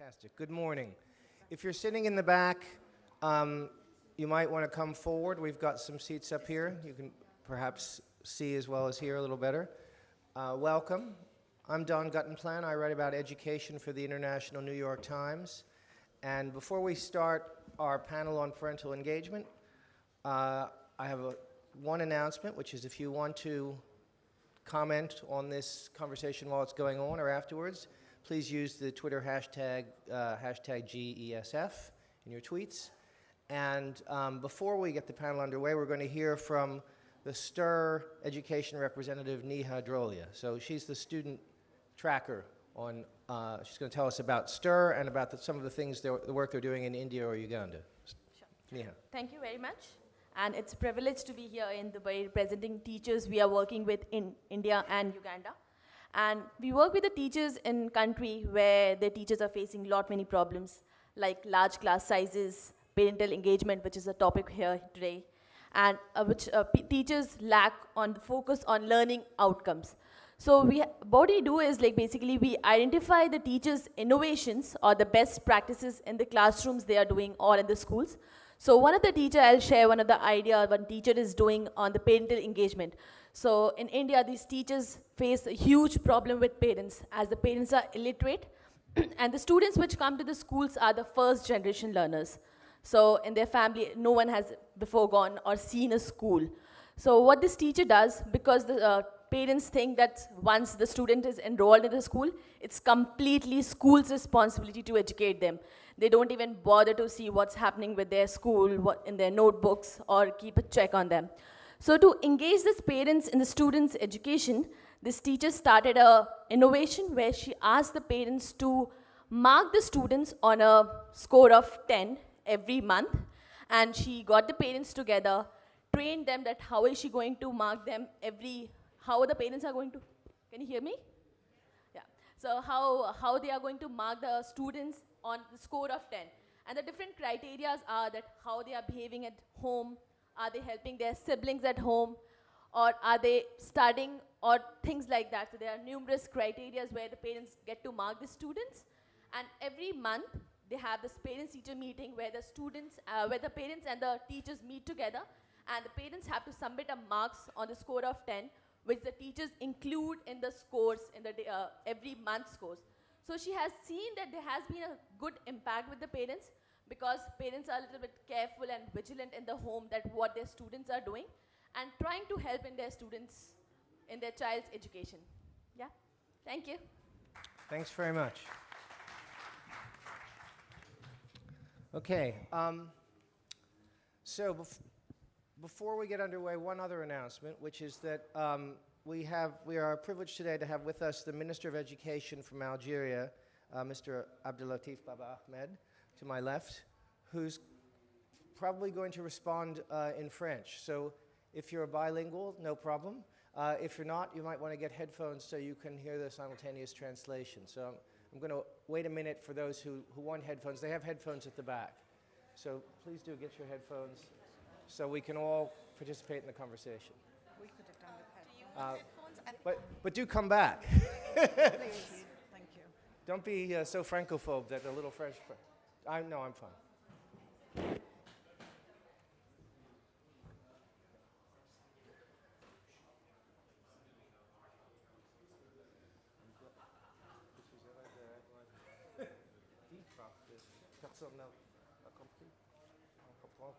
Fantastic. Good morning. If you're sitting in the back, you might want to come forward. We've got some seats up here. You can perhaps see as well as hear a little better. Welcome. I'm Don Guttenplan. I write about education for the International New York Times. And before we start our panel on parental engagement, I have one announcement, which is if you want to comment on this conversation while it's going on or afterwards, please use the Twitter hashtag, hashtag GESF in your tweets. And before we get the panel underway, we're going to hear from the STIR education representative, Neha Drolia. So she's the student tracker on, she's going to tell us about STIR and about some of the things, the work they're doing in India or Uganda. Sure. Neha. Thank you very much. And it's a privilege to be here in Dubai representing teachers we are working with in India and Uganda. And we work with the teachers in country where the teachers are facing many problems, like large class sizes, parental engagement, which is a topic here today, and which teachers lack on the focus on learning outcomes. So what we do is basically we identify the teachers' innovations or the best practices in the classrooms they are doing or in the schools. So one of the teacher, I'll share one of the idea one teacher is doing on the parental engagement. So in India, these teachers face a huge problem with parents as the parents are illiterate and the students which come to the schools are the first generation learners. So in their family, no one has before gone or seen a school. So what this teacher does, because the parents think that once the student is enrolled in the school, it's completely school's responsibility to educate them. They don't even bother to see what's happening with their school, what in their notebooks, or keep a check on them. So to engage these parents in the students' education, this teacher started an innovation where she asked the parents to mark the students on a score of 10 every month. And she got the parents together, trained them that how is she going to mark them how the parents are going to, can you hear me? Yeah. So how they are going to mark the students on the score of 10. And the different criteria are that how they are behaving at home, are they helping their siblings at home, or are they studying, or things like that. So there are numerous criteria where the parents get to mark the students. And every month, they have this parents-teacher meeting where the students, where the parents and the teachers meet together, and the parents have to submit a marks on the score of 10, which the teachers include in the scores, in the every month scores. So she has seen that there has been a good impact with the parents because parents are a little bit careful and vigilant in the home that what their students are doing and trying to help in their students, in their child's education. Yeah, thank you. Thanks very much. Okay, so before we get underway, one other announcement, which is that we are privileged today to have with us the Minister of Education from Algeria, Mr. Abdelatif Baba Ahmed, to my left, who's probably going to respond in French. So if you're bilingual, no problem. If you're not, you might want to get headphones so you can hear the simultaneous translation. So I'm going to wait a minute for those who want headphones. They have headphones at the back. So please do get your headphones so we can all participate in the conversation. We could have done with headphones. But do come back. Please. Thank you. Don't be so francophobe that a little French. No, I'm fine. Personne n'a compris. On comprend.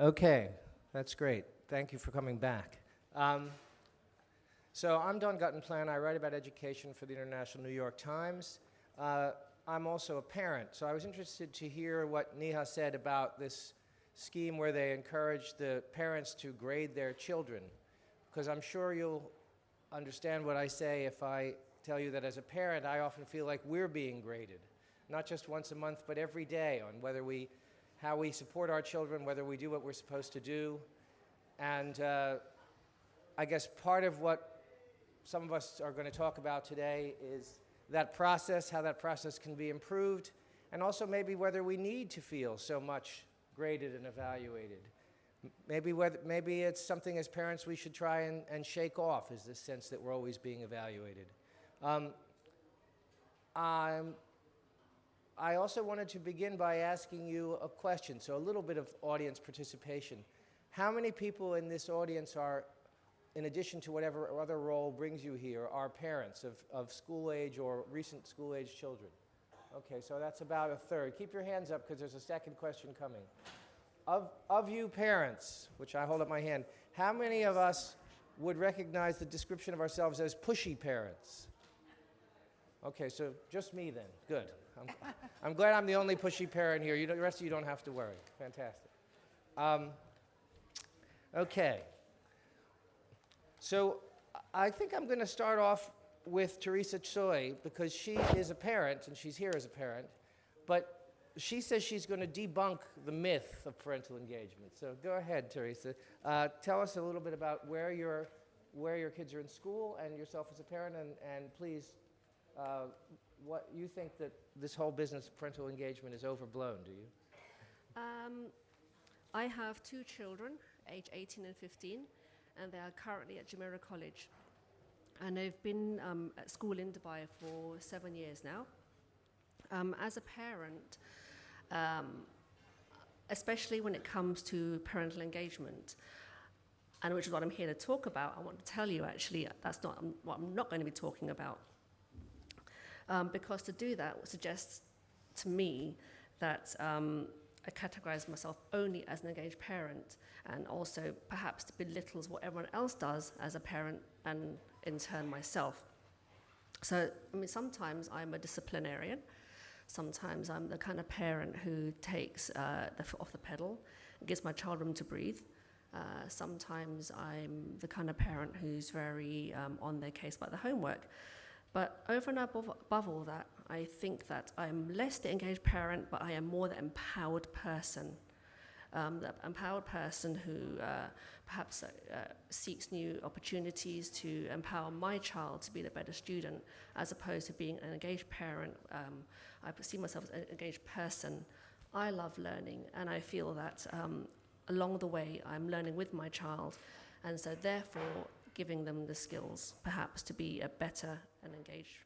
Okay, that's great. Thank you for coming back. So I'm Don Guttenplan. I write about education for the International New York Times. I'm also a parent, so I was interested to hear what Neha said about this scheme where they encourage the parents to grade their children, because I'm sure you'll understand what I say if I tell you that as a parent, I often feel like we're being graded, not just once a month, but every day on how we support our children, whether we do what we're supposed to do. And I guess part of what some of us are going to talk about today is that process, how that process can be improved, and also maybe whether we need to feel so much graded and evaluated. Maybe it's something as parents we should try and shake off, is this sense that we're always being evaluated. I also wanted to begin by asking you a question, so a little bit of audience participation. How many people in this audience are, in addition to whatever other role brings you here, are parents of school-age or recent school-age children? Okay, so that's about a third. Keep your hands up because there's a second question coming. Of you parents, which I hold up my hand, how many of us would recognize the description of ourselves as pushy parents? Okay, so just me then. Good. I'm glad I'm the only pushy parent here. The rest of you don't have to worry. Fantastic. Okay. So I think I'm going to start off with Teresa Choi because she is a parent and she's here as a parent, but she says she's going to debunk the myth of parental engagement. So go ahead, Teresa. Tell us a little bit about where your kids are in school and yourself as a parent, and please, what you think that this whole business of parental engagement is overblown, do you? I have two children, age 18 and 15, and they are currently at Jumeirah College. And they've been at school in Dubai for 7 years now. As a parent, especially when it comes to parental engagement, and which is what I'm here to talk about, I want to tell you actually that's not what I'm not going to be talking about. Because to do that suggests to me that I categorize myself only as an engaged parent, and also perhaps belittles what everyone else does as a parent and in turn myself. So, I mean, sometimes I'm a disciplinarian. Sometimes I'm the kind of parent who takes the foot off the pedal and gives my child room to breathe. Sometimes I'm the kind of parent who's very on their case about the homework. But over and above all that, I think that I'm less the engaged parent, but I am more the empowered person. The empowered person who perhaps seeks new opportunities to empower my child to be the better student, as opposed to being an engaged parent. I see myself as an engaged person. I love learning, and I feel that along the way I'm learning with my child, and so therefore giving them the skills perhaps to be a better and engaged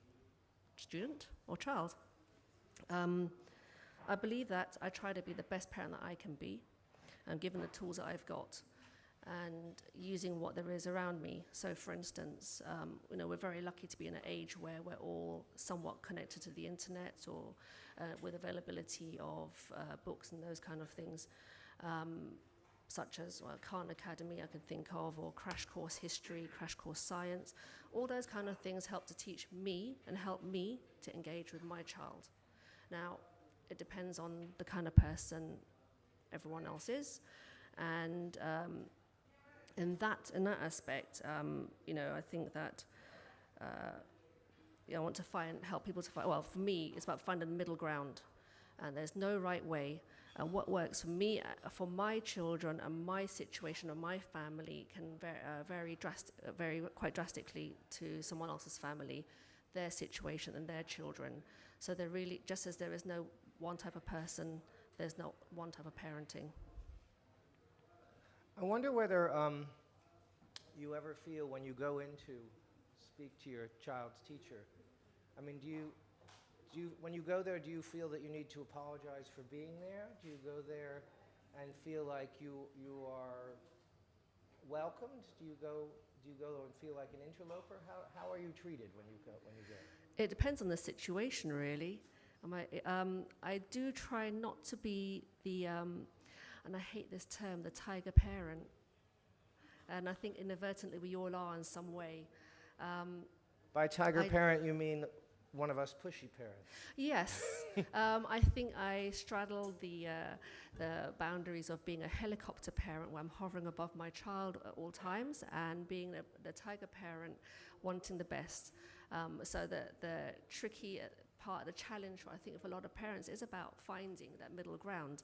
student or child. I believe that I try to be the best parent that I can be, given the tools that I've got, and using what there is around me. So for instance, we're very lucky to be in an age where we're all somewhat connected to the internet, or with availability of books and those kind of things, such as Khan Academy I can think of, or Crash Course History, Crash Course Science. All those kind of things help to teach me and help me to engage with my child. Now, it depends on the kind of person everyone else is, and in that aspect, I think that I want to help people to find. Well, for me, it's about finding the middle ground, and there's no right way. And what works for me, for my children, and my situation or my family can vary quite drastically to someone else's family, their situation and their children. So they're really, just as there is no one type of person, there's not one type of parenting. I wonder whether you ever feel when you go in to speak to your child's teacher, I mean, when you go there, do you feel that you need to apologize for being there? Do you go there and feel like you are welcomed? Do you go and feel like an interloper? How are you treated when you go? It depends on the situation, really. I do try not to be the and I hate this term, the tiger parent. And I think inadvertently we all are in some way. By tiger I- parent, you mean one of us pushy parents? Yes, I think I straddle the boundaries of being a helicopter parent where I'm hovering above my child at all times, and being the tiger parent wanting the best. So the tricky part, the challenge, I think, for a lot of parents is about finding that middle ground.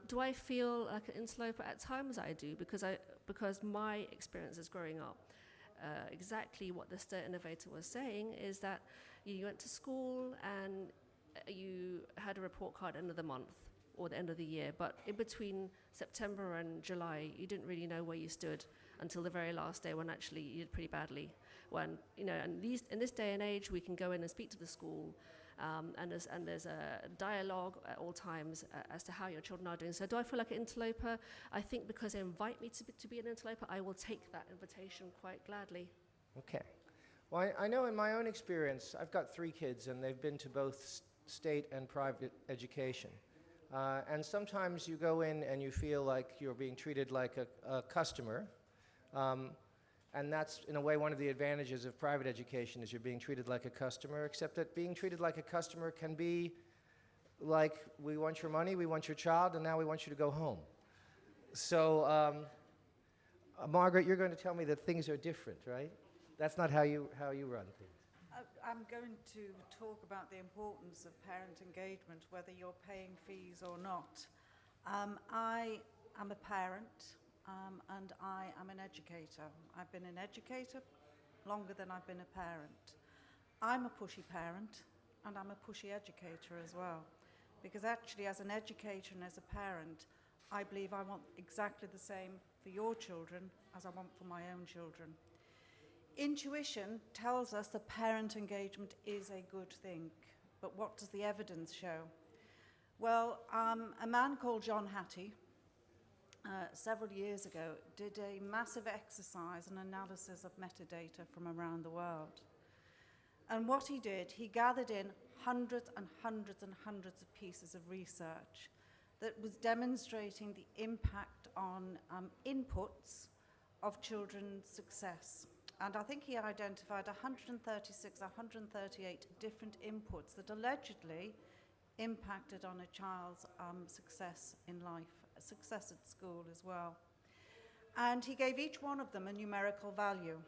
Do I feel like an interloper at times? I do, because my experiences growing up, exactly what the Stir Innovator was saying is that you went to school and you had a report card end of the month or the end of the year, but in between September and July, you didn't really know where you stood until the very last day when actually you did pretty badly. When, and in this day and age, we can go in and speak to the school, and there's a dialogue at all times as to how your children are doing. So do I feel like an interloper? I think because they invite me to be an interloper, I will take that invitation quite gladly. Okay. Well, I know in my own experience, I've got 3 kids, and they've been to both state and private education. And sometimes you go in and you feel like you're being treated like a customer. And that's, in a way, one of the advantages of private education is you're being treated like a customer, except that being treated like a customer can be like, we want your money, we want your child, and now we want you to go home. So, Margaret, you're going to tell me that things are different, right? That's not how you run things. I'm going to talk about the importance of parent engagement, whether you're paying fees or not. I am a parent, and I am an educator. I've been an educator longer than I've been a parent. I'm a pushy parent, and I'm a pushy educator as well. Because actually, as an educator and as a parent, I believe I want exactly the same for your children as I want for my own children. Intuition tells us that parent engagement is a good thing, but what does the evidence show? Well, a man called John Hattie, several years ago, did a massive exercise and analysis of metadata from around the world. And what he did, he gathered in hundreds and hundreds and hundreds of pieces of research that was demonstrating the impact on inputs of children's success. And I think he identified 136, 138 different inputs that allegedly impacted on a child's success in life, success at school as well. And he gave each one of them a numerical value.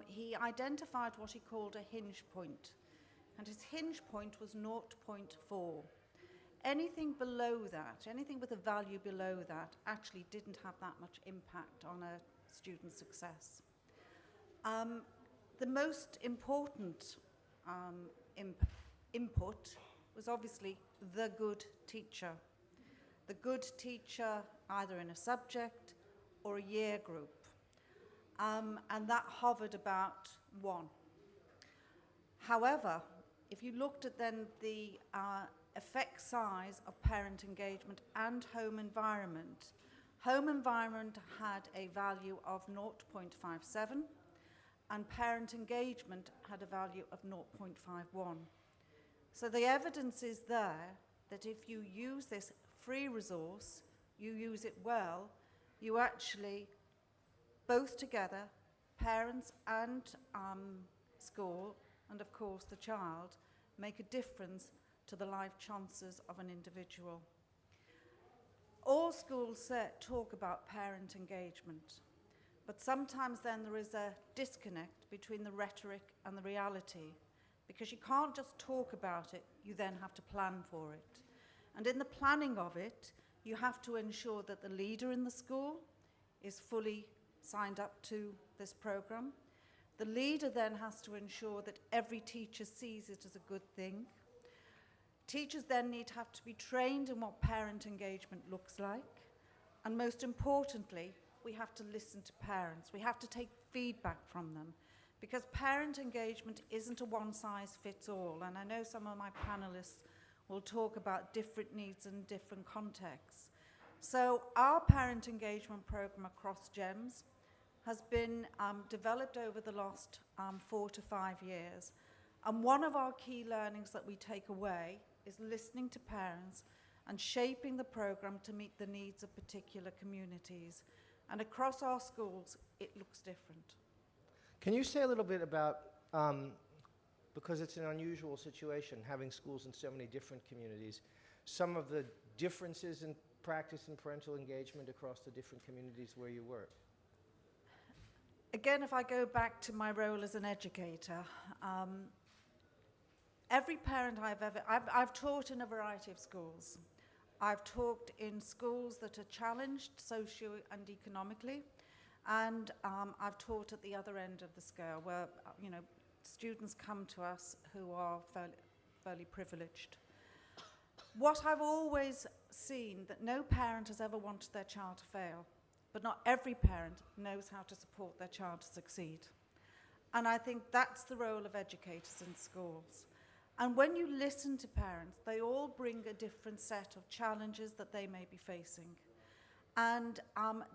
He identified what he called a hinge point. And his hinge point was 0.4. Anything below that, anything with a value below that, actually didn't have that much impact on a student's success. The most important input was obviously the good teacher. The good teacher either in a subject or a year group. And that hovered about 1. However, if you looked at then the effect size of parent engagement and home environment had a value of 0.57 and parent engagement had a value of 0.51. So the evidence is there that if you use this free resource, you use it well, you actually, both together, parents and school, and of course the child, make a difference to the life chances of an individual. All schools talk about parent engagement, but sometimes then there is a disconnect between the rhetoric and the reality, because you can't just talk about it, you then have to plan for it. And in the planning of it, you have to ensure that the leader in the school is fully signed up to this program. The leader then has to ensure that every teacher sees it as a good thing. Teachers then have to be trained in what parent engagement looks like. And most importantly, we have to listen to parents. We have to take feedback from them, because parent engagement isn't a one-size-fits-all. And I know some of my panelists will talk about different needs and different contexts. So our parent engagement program across GEMS has been developed over the last 4 to 5 years. And one of our key learnings that we take away is listening to parents and shaping the program to meet the needs of particular communities. And across our schools, it looks different. Can you say a little bit about, because it's an unusual situation, having schools in so many different communities, some of the differences in practice and parental engagement across the different communities where you work? Again, if I go back to my role as an educator, every parent I've taught in a variety of schools. I've taught in schools that are challenged socio and economically, and I've taught at the other end of the scale where, students come to us who are fairly privileged. What I've always seen, that no parent has ever wanted their child to fail, but not every parent knows how to support their child to succeed. And I think that's the role of educators in schools. And when you listen to parents, they all bring a different set of challenges that they may be facing. And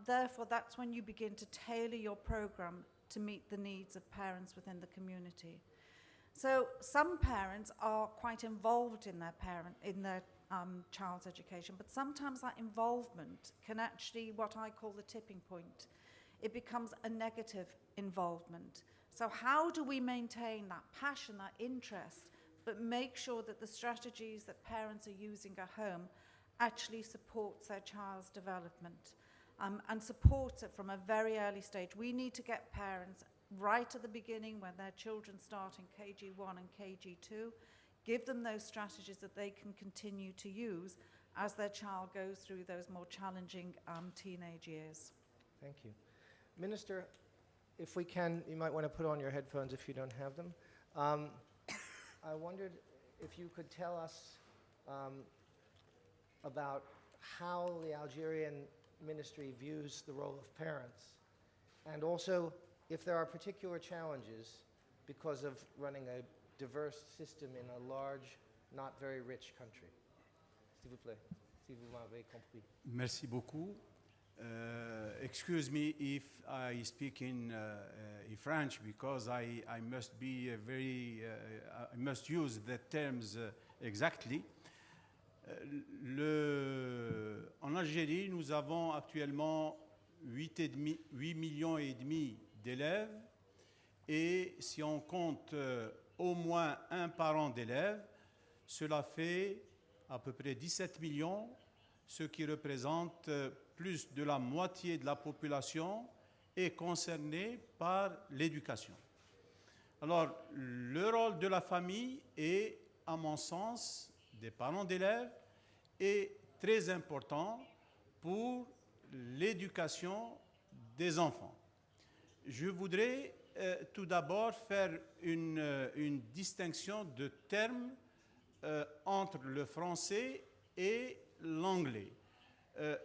therefore, that's when you begin to tailor your program to meet the needs of parents within the community. So some parents are quite involved in their child's education, but sometimes that involvement can actually, what I call the tipping point, it becomes a negative involvement. So how do we maintain that passion, that interest, but make sure that the strategies that parents are using at home actually supports their child's development and supports it from a very early stage? We need to get parents right at the beginning when their children start in KG1 and KG2, give them those strategies that they can continue to use as their child goes through those more challenging teenage years. Thank you. Minister, if we can, you might want to put on your headphones if you don't have them. I wondered if you could tell us about how the Algerian ministry views the role of parents, and also if there are particular challenges because of running a diverse system in a large, not very rich country. S'il vous plaît, si vous m'avez compris. Merci beaucoup. Excuse me if I speak in French, because I must be I must use the terms exactly. En Algérie, nous avons actuellement 8,5 millions d'élèves, et si on compte au moins un parent d'élèves, cela fait à peu près 17 millions, ce qui représente plus de la moitié de la population est concernée par l'éducation. Alors, le rôle de la famille est, à mon sens, des parents d'élèves, est très important pour l'éducation des enfants. Je voudrais tout d'abord faire une distinction de termes entre le français et l'anglais.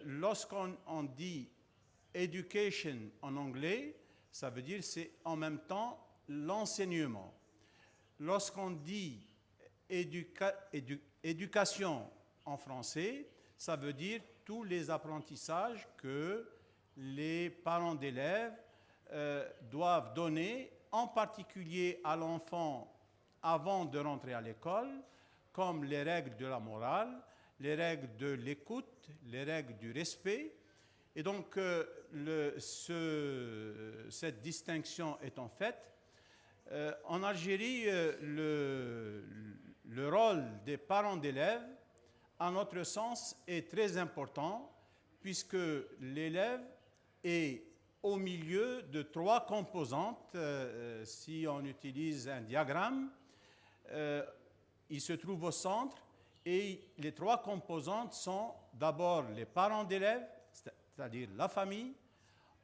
Lorsqu'on dit education en anglais, ça veut dire c'est en même temps l'enseignement. Lorsqu'on dit éducation en français, ça veut dire tous les apprentissages que les parents d'élèves doivent donner, en particulier à l'enfant avant de rentrer à l'école, comme les règles de la morale, les règles de l'écoute, les règles du respect. Et donc, cette distinction étant faite, en Algérie, le rôle des parents d'élèves, à notre sens, est très important, puisque l'élève est au milieu de trois composantes. Si on utilise un diagramme, il se trouve au centre, et les trois composantes sont d'abord les parents d'élèves, c'est-à-dire la famille,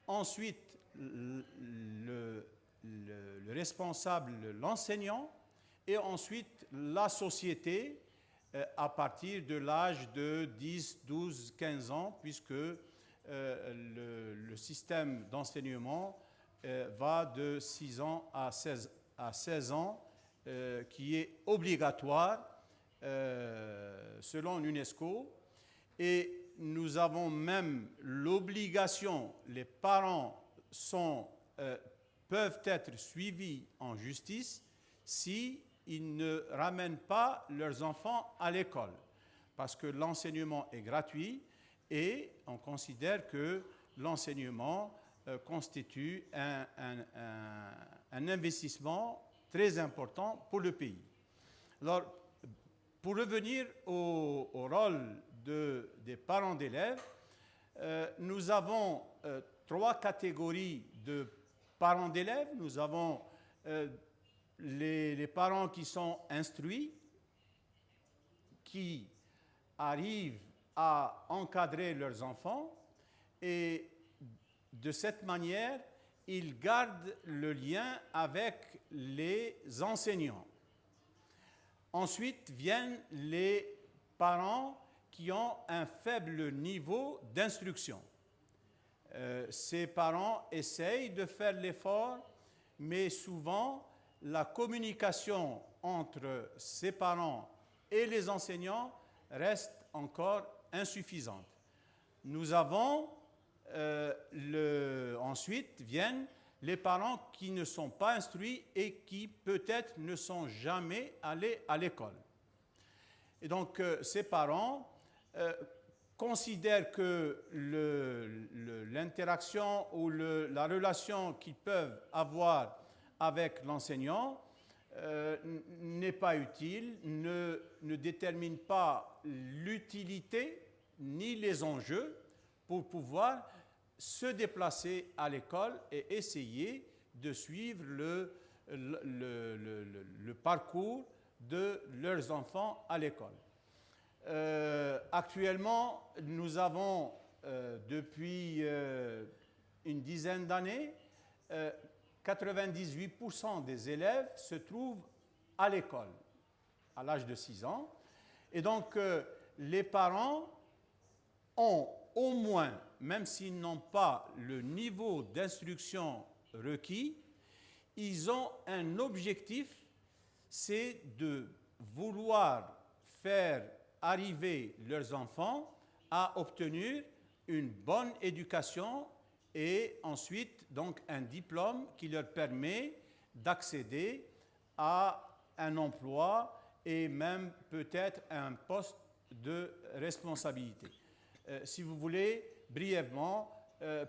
ensuite le responsable, l'enseignant, et ensuite la société à partir de l'âge de 10, 12, 15 ans, puisque le système d'enseignement va de 6 ans à 16 ans, qui est obligatoire selon l'UNESCO. Et nous avons même l'obligation, les parents peuvent être suivis en justice s'ils ne ramènent pas leurs enfants à l'école. parce que l'enseignement est gratuit et on considère que l'enseignement constitue un investissement très important pour le pays. Alors, pour revenir au rôle des parents d'élèves, nous avons 3 catégories de parents d'élèves. Nous avons les parents qui sont instruits, qui arrivent à encadrer leurs enfants et de cette manière, ils gardent le lien avec les enseignants. Ensuite viennent les parents qui ont un faible niveau d'instruction. Ces parents essayent de faire l'effort, mais souvent la communication entre ces parents et les enseignants reste encore insuffisante. Nous avons ensuite viennent les parents qui ne sont pas instruits et qui peut-être ne sont jamais allés à l'école. Et donc ces parents considèrent que l'interaction ou la relation qu'ils peuvent avoir avec l'enseignant n'est pas utile, ne détermine pas l'utilité ni les enjeux pour pouvoir se déplacer à l'école et essayer de suivre le parcours de leurs enfants à l'école. Actuellement, nous avons depuis une dizaine d'années, 98% des élèves se trouvent à l'école à l'âge de 6 ans. Et donc, les parents ont au moins, même s'ils n'ont pas le niveau d'instruction requis, ils ont un objectif, c'est de vouloir faire arriver leurs enfants à obtenir une bonne éducation et ensuite donc un diplôme qui leur permet d'accéder à un emploi et même peut-être à un poste de responsabilité. Si vous voulez brièvement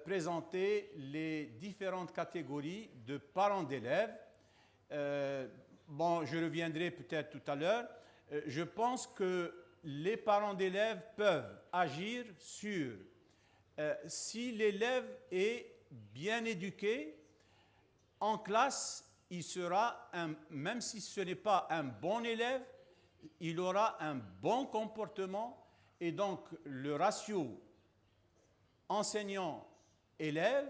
présenter les différentes catégories de parents d'élèves, je reviendrai peut-être tout à l'heure. Je pense que les parents d'élèves peuvent agir sur si l'élève est bien éduqué, en classe, il sera, même si ce n'est pas un bon élève, il aura un bon comportement et donc le ratio enseignant-élève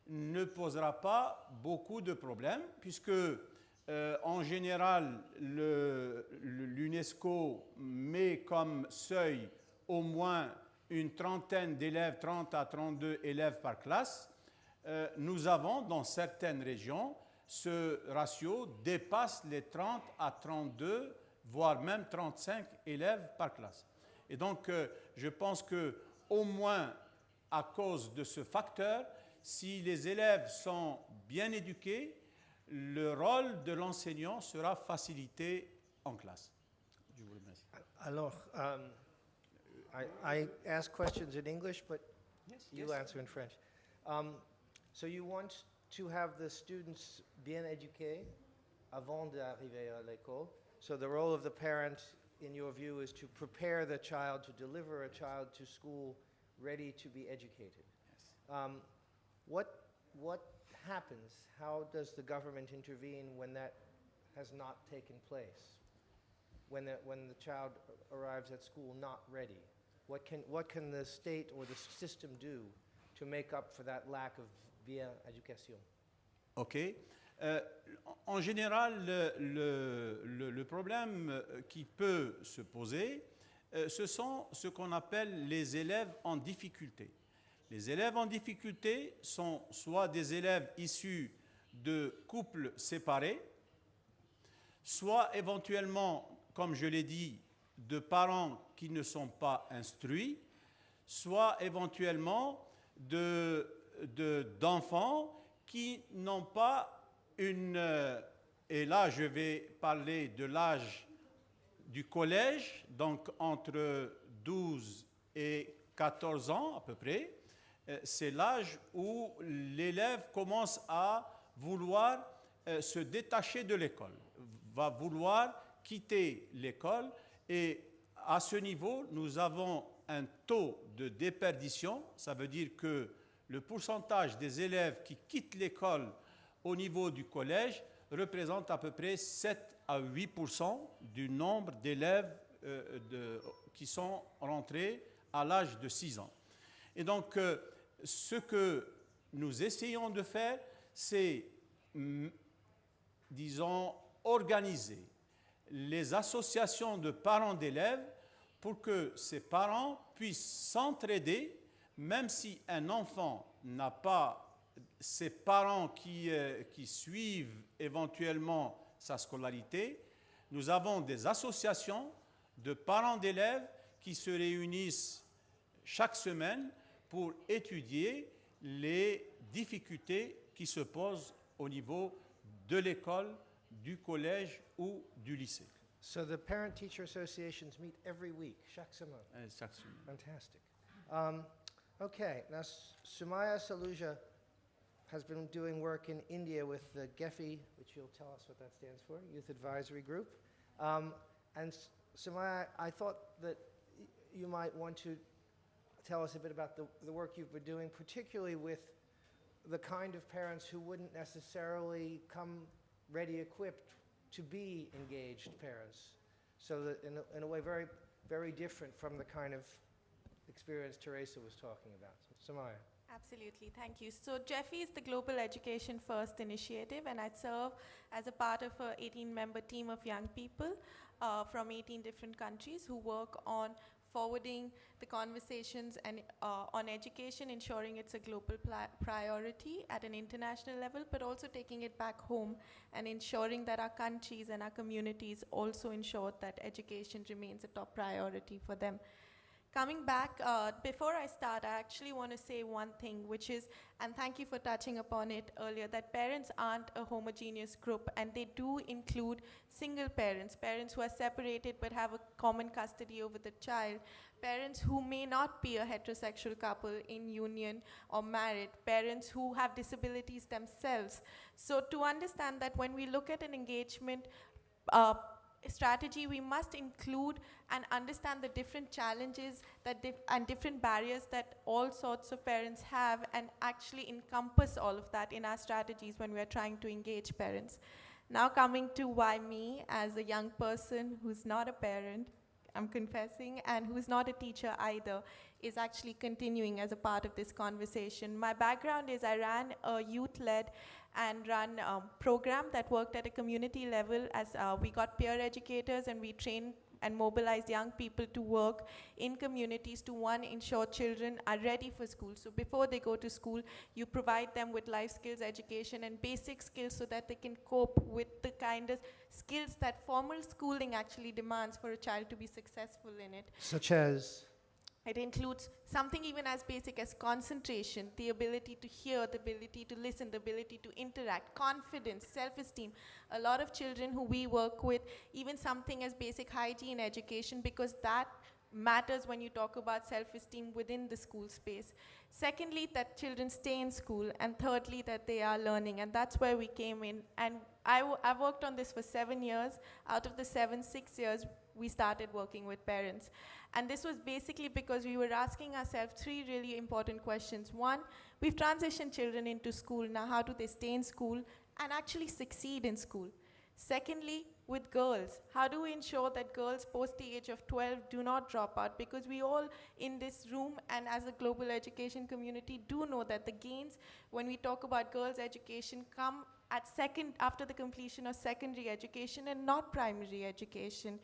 ne posera pas beaucoup de problèmes puisque en général, l'UNESCO met comme seuil au moins une trentaine d'élèves, 30 à 32 élèves par classe. Nous avons, dans certaines régions, ce ratio dépasse les 30 à 32, voire même 35 élèves par classe. Et donc, je pense qu'au moins à cause de ce facteur, si les élèves sont bien éduqués, le rôle de l'enseignant sera facilité en classe. Je vous remercie. Alors, I ask questions in English, but you answer in French. So you want to have the students bien éduqués avant d'arriver à l'école. So the role of the parent, in your view, is to prepare the child, to deliver a child to school ready to be educated. Yes. What happens? How does the government intervene when that has not taken place? When the child arrives at school not ready? What can the state or the system do to make up for that lack of bien éducation? OK. En général, le problème qui peut se poser, ce sont ce qu'on appelle les élèves en difficulté. Les élèves en difficulté sont soit des élèves issus de couples séparés, soit éventuellement, comme je l'ai dit, de parents qui ne sont pas instruits, soit éventuellement d'enfants qui n'ont pas une... et là, je vais parler de l'âge du collège, donc entre 12 et 14 ans à peu près, c'est l'âge où l'élève commence à vouloir se détacher de l'école, va vouloir quitter l'école, et à ce niveau, nous avons un taux de déperdition, ça veut dire que le pourcentage des élèves qui quittent l'école au niveau du collège représente à peu près 7 à 8% du nombre d'élèves qui sont rentrés à l'âge de 6 ans. Et donc, ce que nous essayons de faire, c'est, disons, organiser les associations de parents d'élèves pour que ces parents puissent s'entraider, même si un enfant n'a pas ses parents qui suivent éventuellement sa scolarité. Nous avons des associations de parents d'élèves qui se réunissent chaque semaine pour étudier les difficultés qui se posent au niveau de l'école, du collège ou du lycée. So the parent-teacher associations meet every week, chaque semaine. Chaque semaine. Fantastic. Okay, now Sumaya Saluja has been doing work in India with the GEFI, which you'll tell us what that stands for, Youth Advisory Group. And Sumaya, I thought that you might want to tell us a bit about the work you've been doing, particularly with the kind of parents who wouldn't necessarily come ready equipped to be engaged parents. So that in a way very, very different from the kind of experience Teresa was talking about. So, Samaya. Absolutely, thank you. So GEFI is the Global Education First initiative, and I serve as a part of an 18-member team of young people from 18 different countries who work on forwarding the conversations and on education, ensuring it's a global priority at an international level, but also taking it back home and ensuring that our countries and our communities also ensure that education remains a top priority for them. Coming back, before I start, I actually want to say one thing, which is, and thank you for touching upon it earlier, that parents aren't a homogeneous group, and they do include single parents, parents who are separated but have a common custody over the child, parents who may not be a heterosexual couple in union or married, parents who have disabilities themselves. So to understand that when we look at an engagement strategy, we must include and understand the different challenges that and different barriers that all sorts of parents have, and actually encompass all of that in our strategies when we are trying to engage parents. Now coming to why me, as a young person who's not a parent, I'm confessing, and who's not a teacher either, is actually continuing as a part of this conversation. My background is I ran a youth-led and run program that worked at a community level as we got peer educators, and we trained and mobilized young people to work in communities to, one, ensure children are ready for school. So before they go to school, you provide them with life skills education and basic skills so that they can cope with the kind of skills that formal schooling actually demands for a child to be successful in it. Such as? It includes something even as basic as concentration, the ability to hear, the ability to listen, the ability to interact, confidence, self-esteem. A lot of children who we work with, even something as basic hygiene education, because that matters when you talk about self-esteem within the school space. Secondly, that children stay in school, and thirdly, that they are learning, and that's where we came in. And I've worked on this for 7 years. Out of the 6 years, we started working with parents. And this was basically because we were asking ourselves 3 really important questions. One, we've transitioned children into school. Now, how do they stay in school and actually succeed in school? Secondly, with girls, how do we ensure that girls post the age of 12 do not drop out? Because we all in this room and as a global education community do know that the gains when we talk about girls' education come at after the completion of secondary education and not primary education.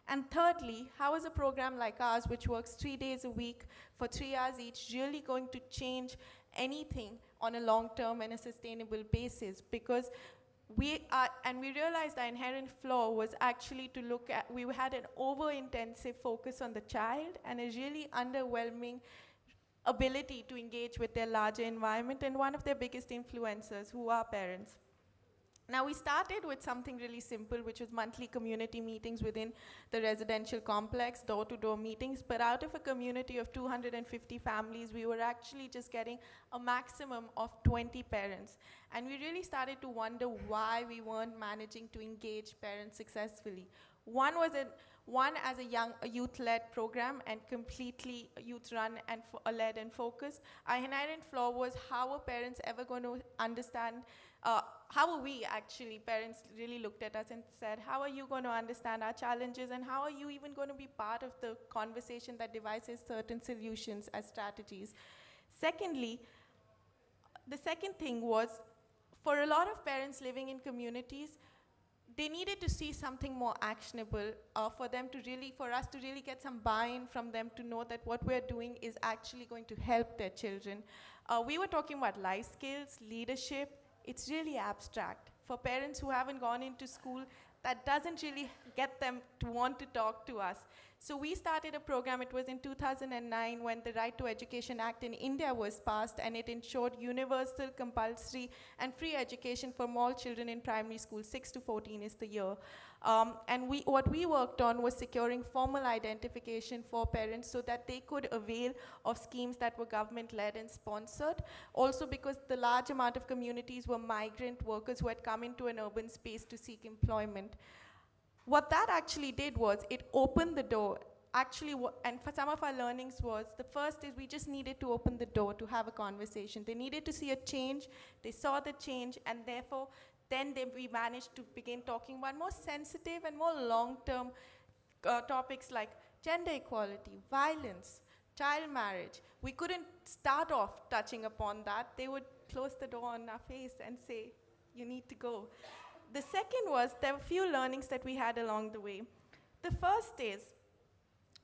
And thirdly, how is a program like ours, which works 3 days a week for 3 hours each, really going to change anything on a long-term and a sustainable basis? Because we realized our inherent flaw was actually to look at, we had an over-intensive focus on the child and a really underwhelming ability to engage with their larger environment and one of their biggest influencers, who are parents. Now, we started with something really simple, which was monthly community meetings within the residential complex, door-to-door meetings. But out of a community of 250 families, we were actually just getting a maximum of 20 parents. And we really started to wonder why we weren't managing to engage parents successfully. One as a youth-led program and completely youth-run and led and focused. Our inherent flaw was, how are parents ever going to understand, how are we actually, parents really looked at us and said, how are you going to understand our challenges, and how are you even going to be part of the conversation that devises certain solutions as strategies? Secondly, the second thing was, for a lot of parents living in communities, they needed to see something more actionable for us to really get some buy-in from them to know that what we're doing is actually going to help their children. We were talking about life skills, leadership. It's really abstract. For parents who haven't gone into school, that doesn't really get them to want to talk to us. So we started a program. It was in 2009 when the Right to Education Act in India was passed, and it ensured universal, compulsory, and free education for all children in primary school. 6 to 14 is the year. And what we worked on was securing formal identification for parents so that they could avail of schemes that were government-led and sponsored. Also because the large amount of communities were migrant workers who had come into an urban space to seek employment. What that actually did was it opened the door. Actually, and for some of our learnings was, the first is we just needed to open the door to have a conversation. They needed to see a change. They saw the change, and therefore, then we managed to begin talking about more sensitive and more long-term topics like gender equality, violence, child marriage. We couldn't start off touching upon that. They would close the door on our face and say, you need to go. The second was, there were a few learnings that we had along the way. The first is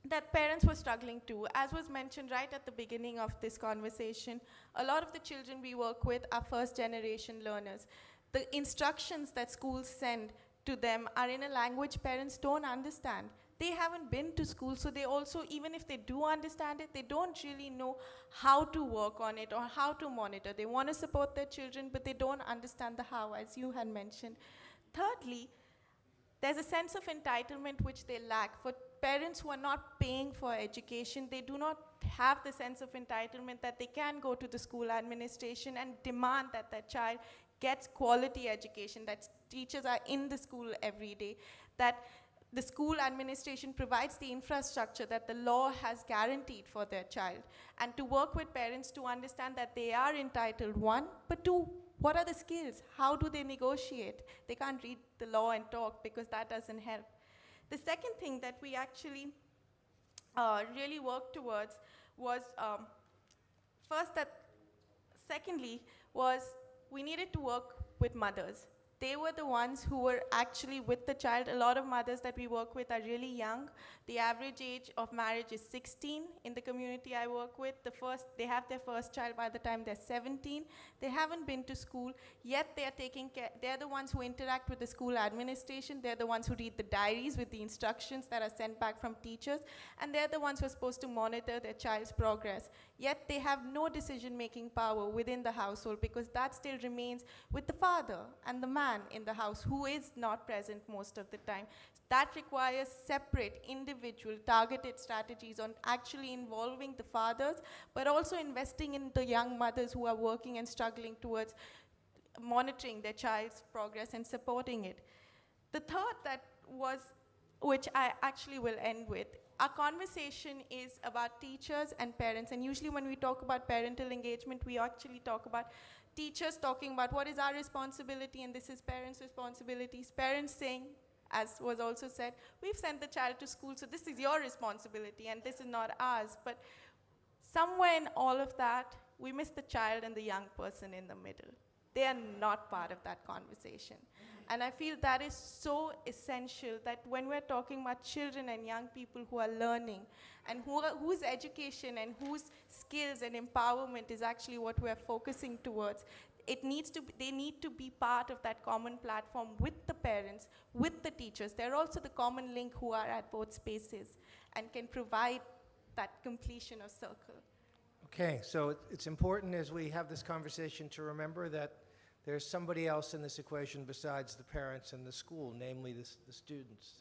that parents were struggling too. As was mentioned right at the beginning of this conversation, a lot of the children we work with are first-generation learners. The instructions that schools send to them are in a language parents don't understand. They haven't been to school, so they also, even if they do understand it, they don't really know how to work on it or how to monitor. They want to support their children, but they don't understand the how, as you had mentioned. Thirdly, there's a sense of entitlement which they lack. For parents who are not paying for education, they do not have the sense of entitlement that they can go to the school administration and demand that their child gets quality education, that teachers are in the school every day, that the school administration provides the infrastructure that the law has guaranteed for their child, and to work with parents to understand that they are entitled, one, but two, what are the skills? How do they negotiate? They can't read the law and talk because that doesn't help. The second thing that we actually really worked towards was, secondly, was we needed to work with mothers. They were the ones who were actually with the child. A lot of mothers that we work with are really young. The average age of marriage is 16 in the community I work with. They have their first child by the time they're 17. They haven't been to school, yet they are taking care. They're the ones who interact with the school administration. They're the ones who read the diaries with the instructions that are sent back from teachers. And they're the ones who are supposed to monitor their child's progress. Yet they have no decision-making power within the household because that still remains with the father and the man in the house who is not present most of the time. That requires separate, individual, targeted strategies on actually involving the fathers, but also investing in the young mothers who are working and struggling towards monitoring their child's progress and supporting it. The third that was, which I actually will end with, our conversation is about teachers and parents, and usually when we talk about parental engagement, we actually talk about teachers talking about what is our responsibility and this is parents' responsibilities. Parents saying, as was also said, we've sent the child to school, so this is your responsibility and this is not ours. But somewhere in all of that, we miss the child and the young person in the middle. They are not part of that conversation. And I feel that is so essential that when we're talking about children and young people who are learning and whose education and whose skills and empowerment is actually what we're focusing towards, they need to be part of that common platform with the parents, with the teachers. They're also the common link who are at both spaces and can provide that completion of circle. Okay, so it's important as we have this conversation to remember that there's somebody else in this equation besides the parents and the school, namely the students.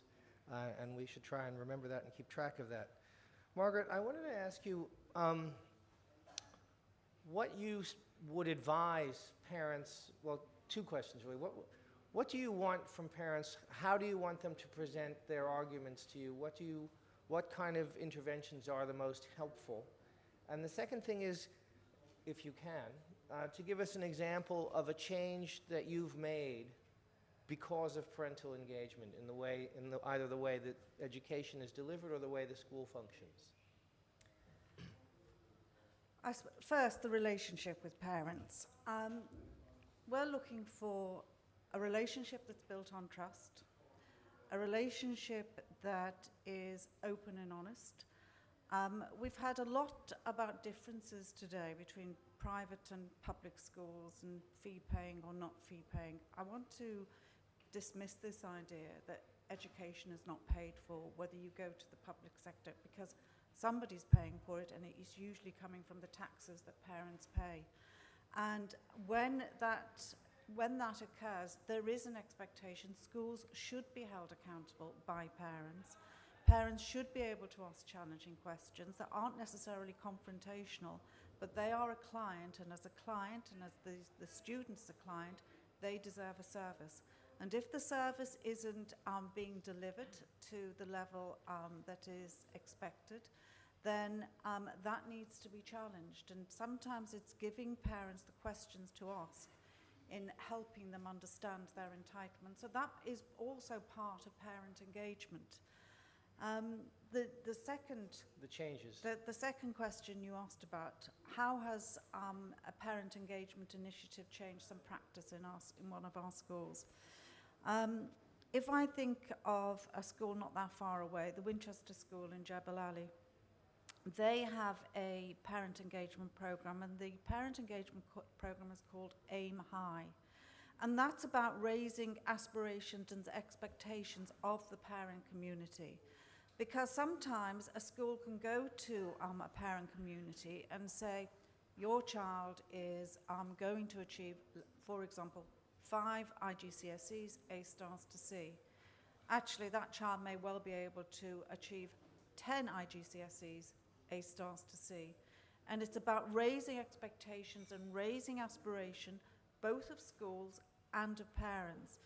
And we should try and remember that and keep track of that. Margaret, I wanted to ask you what you would advise parents, well, two questions really. What do you want from parents? How do you want them to present their arguments to you? What kind of interventions are the most helpful? And the second thing is, if you can, to give us an example of a change that you've made because of parental engagement in either the way that education is delivered or the way the school functions. First, the relationship with parents. We're looking for a relationship that's built on trust, a relationship that is open and honest. We've had a lot about differences today between private and public schools and fee-paying or not fee-paying. I want to dismiss this idea that education is not paid for, whether you go to the public sector, because somebody's paying for it, and it is usually coming from the taxes that parents pay. And when that occurs, there is an expectation. Schools should be held accountable by parents. Parents should be able to ask challenging questions that aren't necessarily confrontational, but they are a client, and as a client, and as the student's a client, they deserve a service. And if the service isn't being delivered to the level that is expected, then that needs to be challenged. And sometimes it's giving parents the questions to ask in helping them understand their entitlement. So that is also part of parent engagement. The second question you asked about, how has a parent engagement initiative changed some practice in one of our schools? If I think of a school not that far away, the Winchester School in Jebel Ali, they have a parent engagement program, and the parent engagement program is called Aim High. And that's about raising aspirations and expectations of the parent community. Because sometimes a school can go to a parent community and say, your child is going to achieve, for example, 5 IGCSEs, A stars to C. Actually, that child may well be able to achieve 10 IGCSEs, A stars to C. And it's about raising expectations and raising aspiration, both of schools and of parents.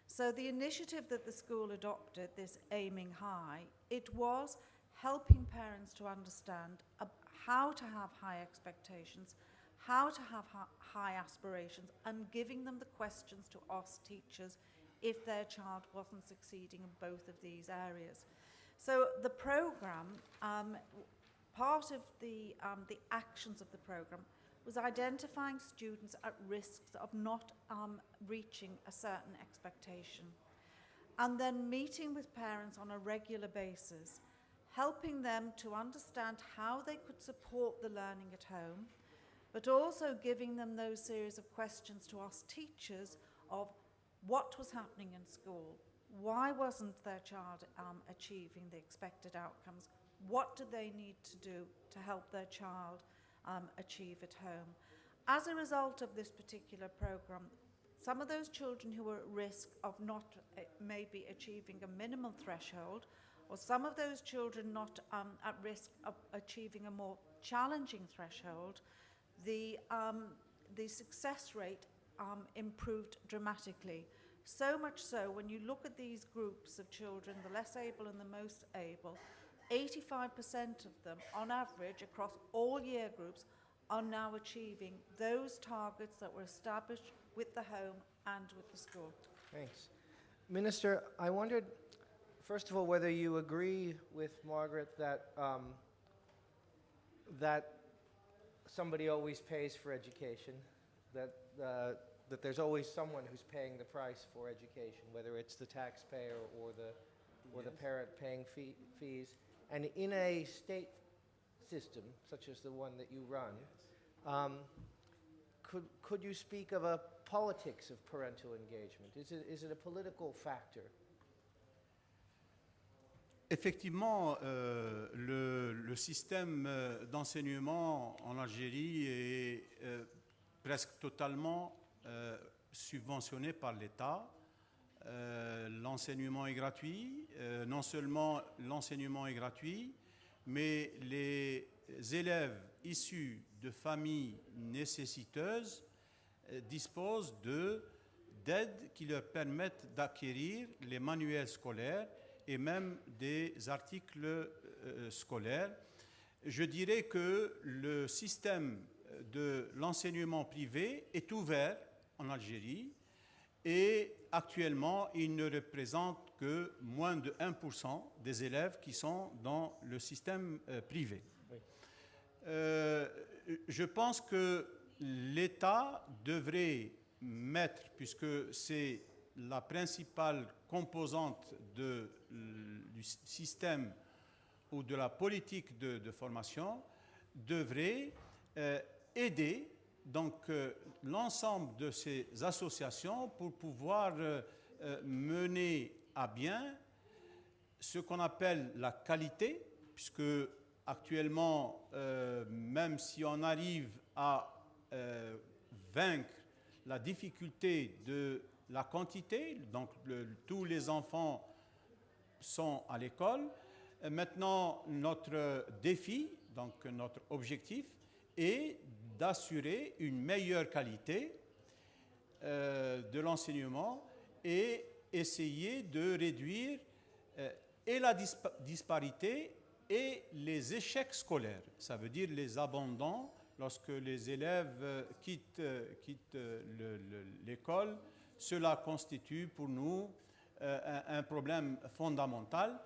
So the initiative that the school adopted, this Aiming High, it was helping parents to understand how to have high expectations, how to have high aspirations, and giving them the questions to ask teachers if their child wasn't succeeding in both of these areas. So the program, part of the actions of the program was identifying students at risk of not reaching a certain expectation, and then meeting with parents on a regular basis, helping them to understand how they could support the learning at home, but also giving them those series of questions to ask teachers of what was happening in school, why wasn't their child achieving the expected outcomes, what do they need to do to help their child achieve at home. As a result of this particular program, some of those children who were at risk of not maybe achieving a minimum threshold, or some of those children not at risk of achieving a more challenging threshold, the success rate improved dramatically. So much so, when you look at these groups of children, the less able and the most able, 85% of them, on average, across all year groups, are now achieving those targets that were established with the home and with the school. Thanks. Minister, I wondered, first of all, whether you agree with Margaret that that somebody always pays for education, that there's always someone who's paying the price for education, whether it's the taxpayer or the parent paying fees. And in a state system, such as the one that you run, could you speak of a politics of parental engagement? Is it a political factor? Effectivement, le système d'enseignement en Algérie est presque totalement subventionné par l'État. L'enseignement est gratuit. Non seulement l'enseignement est gratuit, mais les élèves issus de familles nécessiteuses disposent d'aides qui leur permettent d'acquérir les manuels scolaires et même des articles scolaires. Je dirais que le système de l'enseignement privé est ouvert en Algérie et actuellement, il ne représente que moins de 1% des élèves qui sont dans le système privé. Oui. Je pense que l'État devrait mettre, puisque c'est la principale composante du système ou de la politique de formation, devrait aider donc l'ensemble de ces associations pour pouvoir mener à bien ce qu'on appelle la qualité, puisque actuellement, même si on arrive à vaincre la difficulté de la quantité, donc tous les enfants sont à l'école, maintenant notre défi, donc notre objectif, est d'assurer une meilleure qualité de l'enseignement et essayer de réduire et la disparité et les échecs scolaires. Ça veut dire les abandons lorsque les élèves quittent l'école. Cela constitue pour nous un problème fondamental.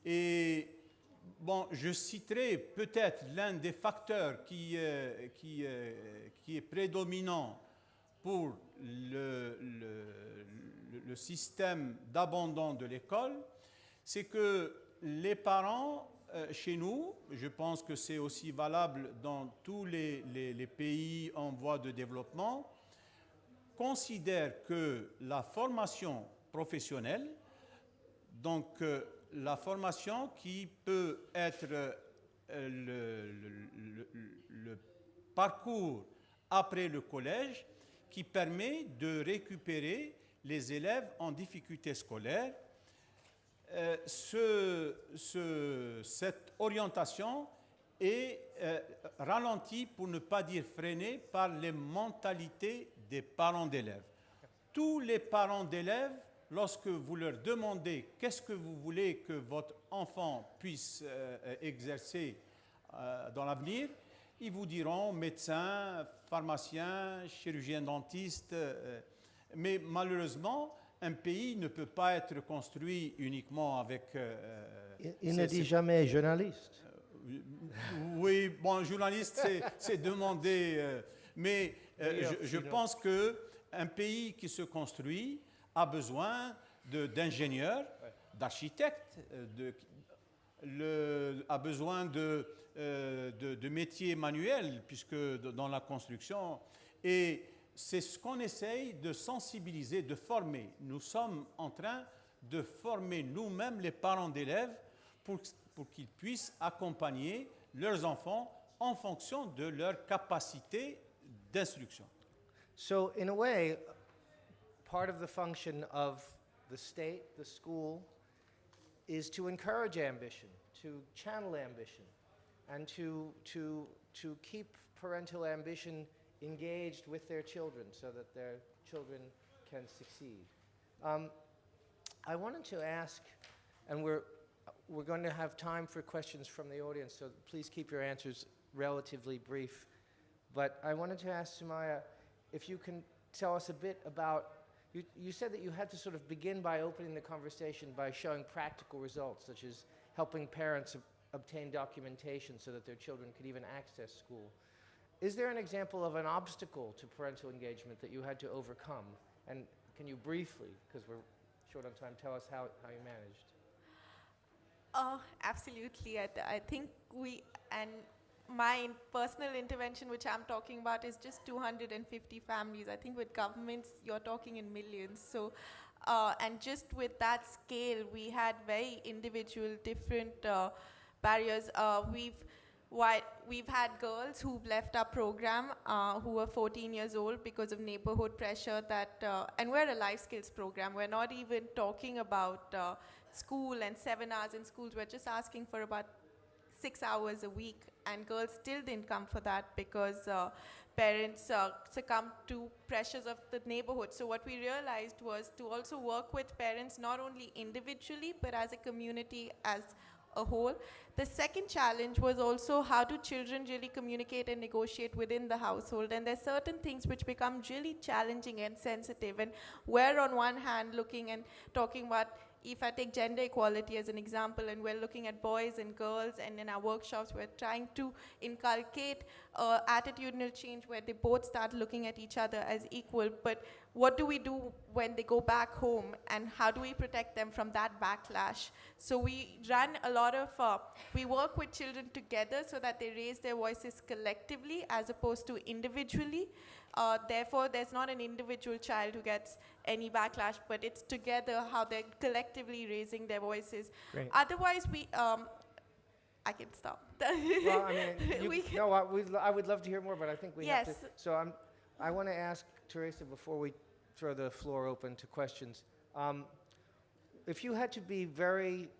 Et bon, je citerai peut-être l'un des facteurs qui est prédominant pour le système d'abandon de l'école, c'est que les parents, chez nous, je pense que c'est aussi valable dans tous les pays en voie de développement, considèrent que la formation professionnelle, donc la formation qui peut être le parcours après le collège, qui permet de récupérer les élèves en difficulté scolaire. Cette orientation est ralentie, pour ne pas dire freinée, par les mentalités des parents d'élèves. Tous les parents d'élèves, lorsque vous leur demandez qu'est-ce que vous voulez que votre enfant puisse exercer dans l'avenir, ils vous diront médecin, pharmacien, chirurgien dentiste. Mais malheureusement, un pays ne peut pas être construit uniquement avec... Il ne dit jamais journaliste. Oui, bon, journaliste, c'est demandé. Mais je pense qu'un pays qui se construit a besoin d'ingénieurs, d'architectes, a besoin de métiers manuels, puisque dans la construction. Et c'est ce qu'on essaye de sensibiliser, de former. Nous sommes en train de former nous-mêmes les parents d'élèves pour qu'ils puissent accompagner leurs enfants en fonction de leur capacité d'instruction. So, in a way, part of the function of the state, the school, is to encourage ambition, to channel ambition, and to keep parental ambition engaged with their children so that their children can succeed. I wanted to ask, and we're going to have time for questions from the audience, so please keep your answers relatively brief. But I wanted to ask Sumaya if you can tell us a bit about, you said that you had to sort of begin by opening the conversation by showing practical results, such as helping parents obtain documentation so that their children could even access school. Is there an example of an obstacle to parental engagement that you had to overcome? And can you briefly, because we're short on time, tell us how you managed? Absolutely. I think my personal intervention, which I'm talking about, is just 250 families. I think with governments, you're talking in millions. So, and just with that scale, we had very individual, different barriers. why we've had girls who've left our program who were 14 years old because of neighborhood pressure that, and we're a life skills program. We're not even talking about school and 7 hours in schools. We're just asking for about 6 hours a week, and girls still didn't come for that because parents succumbed to pressures of the neighborhood. So what we realized was to also work with parents not only individually but as a community as a whole. The second challenge was also how do children really communicate and negotiate within the household, and there's certain things which become really challenging and sensitive, and we're on one hand looking and talking about, if I take gender equality as an example, and we're looking at boys and girls, and in our workshops we're trying to inculcate attitudinal change where they both start looking at each other as equal, but what do we do when they go back home, and how do we protect them from that backlash? So we run a lot of, we work with children together so that they raise their voices collectively as opposed to individually. Therefore, there's not an individual child who gets any backlash, but it's together how they're collectively raising their voices. Great. Otherwise, I can stop. Well, I mean, We can- no, I would love to hear more, but I think we have to. Yes. So I want to ask Teresa before we throw the floor open to questions. If you had to be very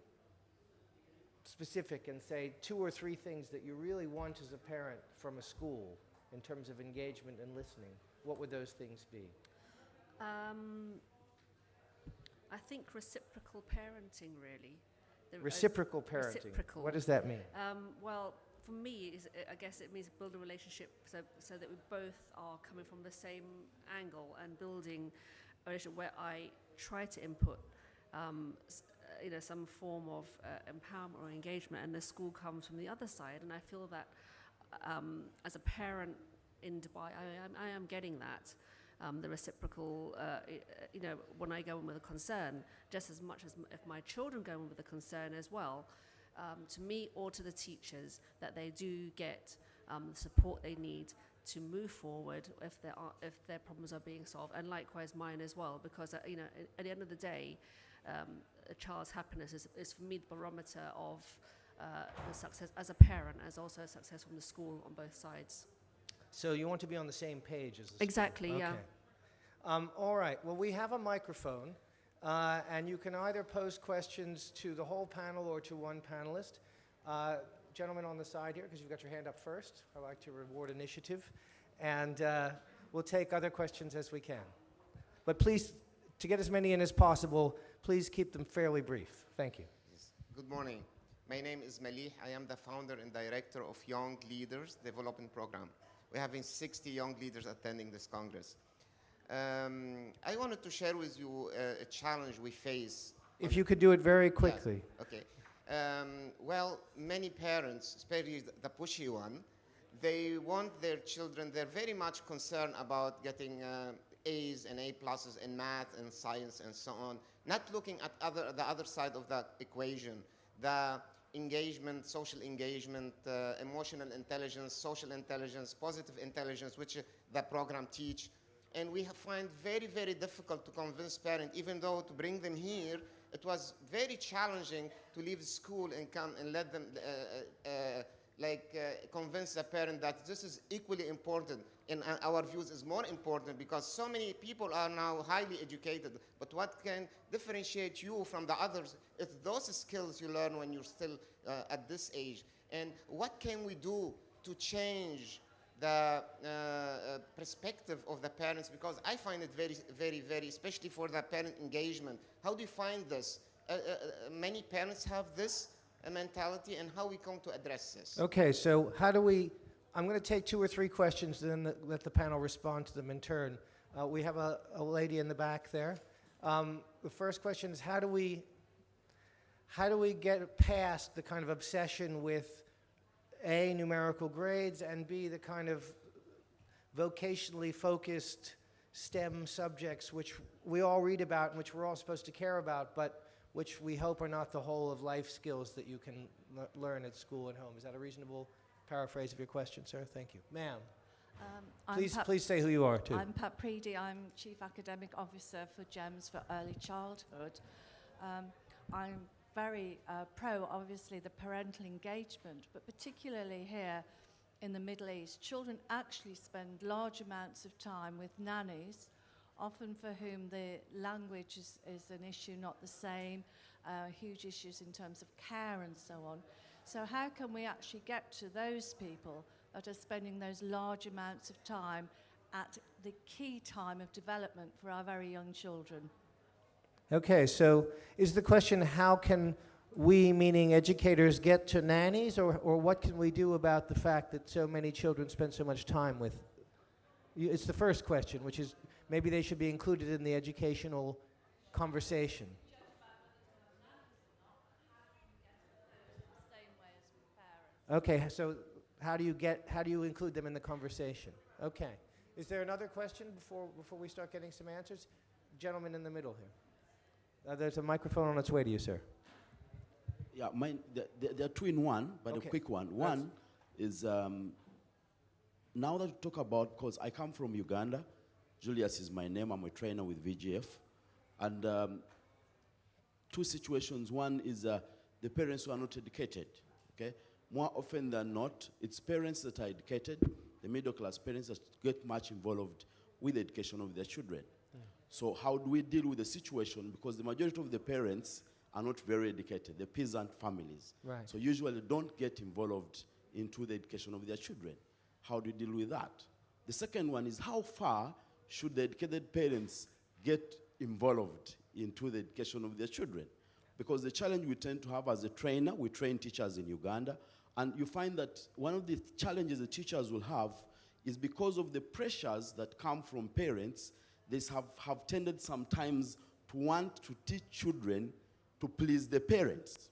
specific and say 2 or 3 things that you really want as a parent from a school in terms of engagement and listening, what would those things be? I think reciprocal parenting, really. Reciprocal parenting. Reciprocal. What does that mean? Well, for me, I guess it means build a relationship so that we both are coming from the same angle and building a relationship where I try to input some form of empowerment or engagement, and the school comes from the other side. And I feel that as a parent in Dubai, I am getting that. The reciprocal, when I go in with a concern, just as much as if my children go in with a concern as well, to me or to the teachers, that they do get the support they need to move forward if their problems are being solved, and likewise mine as well, because at the end of the day, a child's happiness is for me the barometer of the success as a parent, as also a success from the school on both sides. So you want to be on the same page as the school. Exactly, Okay. yeah. All right. Well, we have a microphone, and you can either pose questions to the whole panel or to one panelist. Gentleman on the side here, because you've got your hand up first. I like to reward initiative. And we'll take other questions as we can. But please, to get as many in as possible, please keep them fairly brief. Thank you. Yes. Good morning. My name is Malih. I am the founder and director of Young Leaders Development Program. We're having 60 young leaders attending this Congress. I wanted to share with you a challenge we face. If you could do it very quickly. Yeah. Okay. Well, many parents, especially the pushy one, they want their children, they're very much concerned about getting A's and A pluses in math and science and so on, not looking at the other side of the equation, the engagement, social engagement, emotional intelligence, social intelligence, positive intelligence, which the program teach. And we find very, very difficult to convince parents, even though to bring them here, it was very challenging to leave school and come and let them convince the parent that this is equally important. In our views is more important because so many people are now highly educated. But what can differentiate you from the others is those skills you learn when you're still at this age. And what can we do to change the perspective of the parents? Because I find it very, very, very, especially for the parent engagement. How do you find this? Many parents have this mentality, and how we come to address this. Okay, so how do we, I'm going to take 2 or 3 questions, then let the panel respond to them in turn. We have a lady in the back there. The first question is, how do we get past the kind of obsession with A, numerical grades, and B, the kind of vocationally focused STEM subjects which we all read about and which we're all supposed to care about, but which we hope are not the whole of life skills that you can learn at school and home. Is that a reasonable paraphrase of your question, sir? Thank you. Ma'am, please say who you are, too. I'm Pat Preedy. I'm Chief Academic Officer for GEMS for Early Childhood. I'm very pro, obviously, the parental engagement, but particularly here in the Middle East, children actually spend large amounts of time with nannies, often for whom the language is an issue, not the same, huge issues in terms of care and so on. So how can we actually get to those people that are spending those large amounts of time at the key time of development for our very young children? Okay, so is the question, how can we, meaning educators, get to nannies, or what can we do about the fact that so many children spend so much time with? It's the first question, which is maybe they should be included in the educational conversation. Okay, so how do you include them in the conversation? Okay. Is there another question before we start getting some answers? Gentleman in the middle here. There's a microphone on its way to you, sir. Yeah, there are two in one, but Okay. a quick one. One is, now that you talk about, because I come from Uganda, Julius is my name, I'm a trainer with VGF, and two situations. One is the parents who are not educated, okay? More often than not, it's parents that are educated, the middle class parents that get much involved with the education of their children. So how do we deal with the situation? Because the majority of the parents are not very educated, the peasant families. Right. So usually don't get involved into the education of their children. How do you deal with that? The second one is, how far should the educated parents get involved into the education of their children? Because the challenge we tend to have as a trainer, we train teachers in Uganda, and you find that one of the challenges the teachers will have is because of the pressures that come from parents. They have tended sometimes to want to teach children to please the parents.